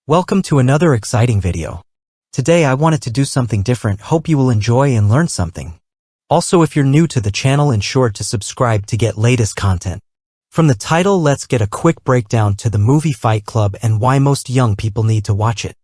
Welcome to another exciting video. Today I wanted to do something different, hope you will enjoy and learn something. Also, if you're new to the channel, ensure to subscribe to get latest content. From the title, let's get a quick breakdown to the movie Fight Club and why most young people need to watch it.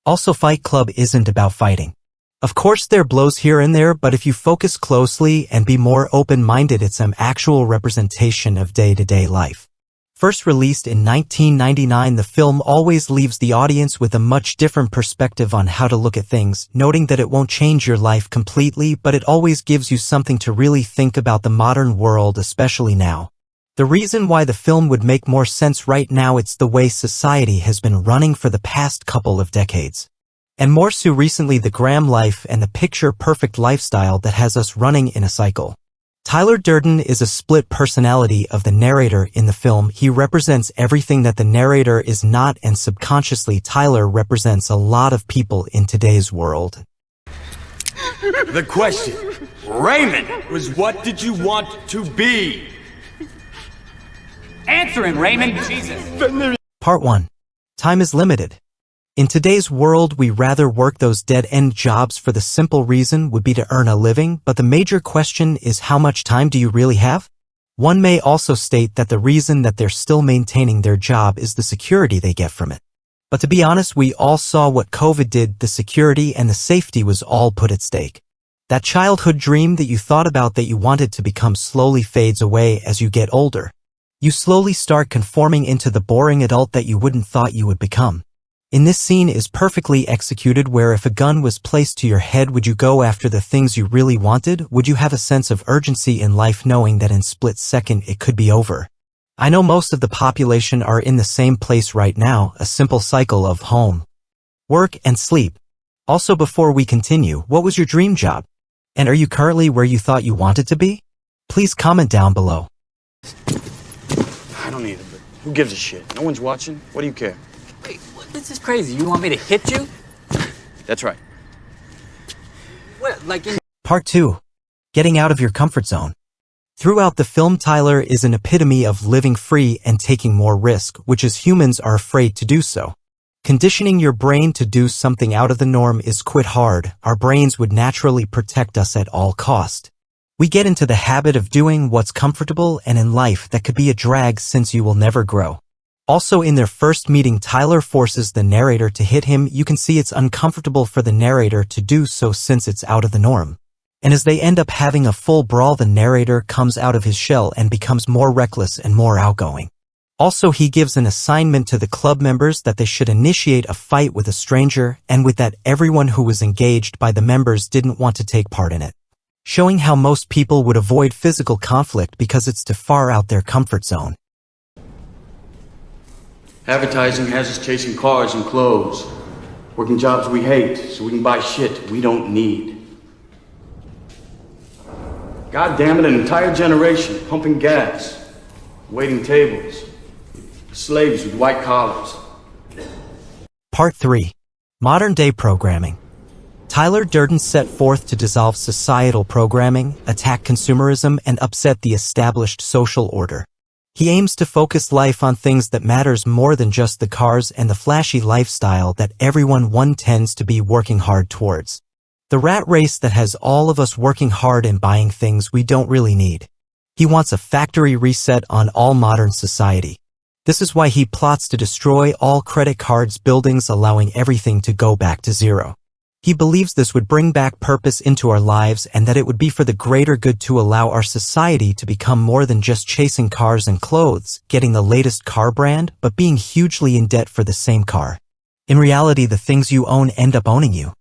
Also, Fight Club isn't about fighting. Of course there are blows here and there, but if you focus closely and be more open-minded, it's an actual representation of day-to-day life. First released in 1999, the film always leaves the audience with a much different perspective on how to look at things, noting that it won't change your life completely, but it always gives you something to really think about the modern world, especially now. The reason why the film would make more sense right now, it's the way society has been running for the past couple of decades. And more so recently, the gram life and the picture-perfect lifestyle that has us running in a cycle. Tyler Durden is a split personality of the narrator in the film. He represents everything that the narrator is not, and subconsciously Tyler represents a lot of people in today's world. The question, Raymond, was what did you want to be? Answering, Raymond. Jesus. Part 1. Time is limited. In today's world, we rather work those dead-end jobs for the simple reason would be to earn a living, but the major question is, how much time do you really have? One may also state that the reason that they're still maintaining their job is the security they get from it. But to be honest, we all saw what COVID did. The security and the safety was all put at stake. That childhood dream that you thought about, that you wanted to become, slowly fades away as you get older. You slowly start conforming into the boring adult that you wouldn't thought you would become. In this scene is perfectly executed, where if a gun was placed to your head, would you go after the things you really wanted? Would you have a sense of urgency in life, knowing that in split second it could be over? I know most of the population are in the same place right now, a simple cycle of home, work, and sleep. Also, before we continue, what was your dream job? And are you currently where you thought you wanted to be? Please comment down below. I don't need it, but who gives a shit? No one's watching. What do you care? Wait, this is crazy. You want me to hit you? That's right. What, like in... Part 2. Getting out of your comfort zone. Throughout the film, Tyler is an epitome of living free and taking more risk, which as humans are afraid to do so. Conditioning your brain to do something out of the norm is quite hard. Our brains would naturally protect us at all cost. We get into the habit of doing what's comfortable, and in life that could be a drag since you will never grow. Also, in their first meeting, Tyler forces the narrator to hit him. You can see it's uncomfortable for the narrator to do so since it's out of the norm. And as they end up having a full brawl, the narrator comes out of his shell and becomes more reckless and more outgoing. Also, he gives an assignment to the club members that they should initiate a fight with a stranger, and with that, everyone who was engaged by the members didn't want to take part in it, showing how most people would avoid physical conflict because it's too far out their comfort zone. Advertising has us chasing cars and clothes, working jobs we hate so we can buy shit we don't need. God damn it, an entire generation pumping gas, waiting tables, slaves with white collars. Part 3. Modern-day programming. Tyler Durden set forth to dissolve societal programming, attack consumerism, and upset the established social order. He aims to focus life on things that matters more than just the cars and the flashy lifestyle that everyone tends to be working hard towards. The rat race that has all of us working hard and buying things we don't really need. He wants a factory reset on all modern society. This is why he plots to destroy all credit cards, buildings, allowing everything to go back to zero. He believes this would bring back purpose into our lives, and that it would be for the greater good to allow our society to become more than just chasing cars and clothes, getting the latest car brand, but being hugely in debt for the same car. In reality, the things you own end up owning you.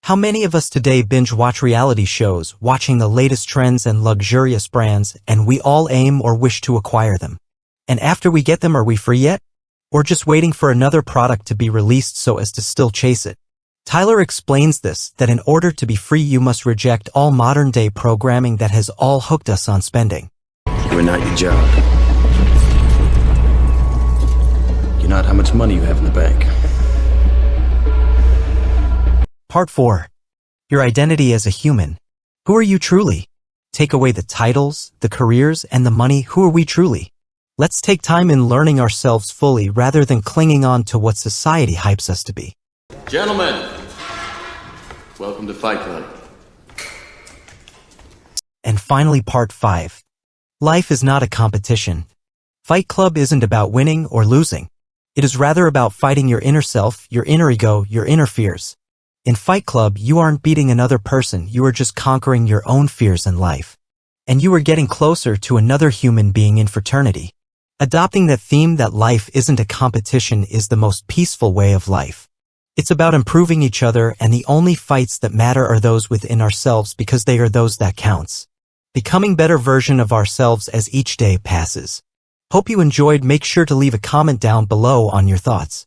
How many of us today binge watch reality shows, watching the latest trends and luxurious brands, and we all aim or wish to acquire them? And after we get them, are we free yet? Or just waiting for another product to be released so as to still chase it? Tyler explains this, that in order to be free you must reject all modern-day programming that has all hooked us on spending. You're not your job. You're not how much money you have in the bank. Part 4. Your identity as a human. Who are you truly? Take away the titles, the careers, and the money. Who are we truly? Let's take time in learning ourselves fully rather than clinging on to what society hypes us to be. Gentlemen, welcome to Fight Club. And finally, part 5. Life is not a competition. Fight Club isn't about winning or losing. It is rather about fighting your inner self, your inner ego, your inner fears. In Fight Club, you aren't beating another person, you are just conquering your own fears in life. And you are getting closer to another human being in fraternity. Adopting that theme that life isn't a competition is the most peaceful way of life. It's about improving each other, and the only fights that matter are those within ourselves because they are those that counts. Becoming better version of ourselves as each day passes. Hope you enjoyed. Make sure to leave a comment down below on your thoughts.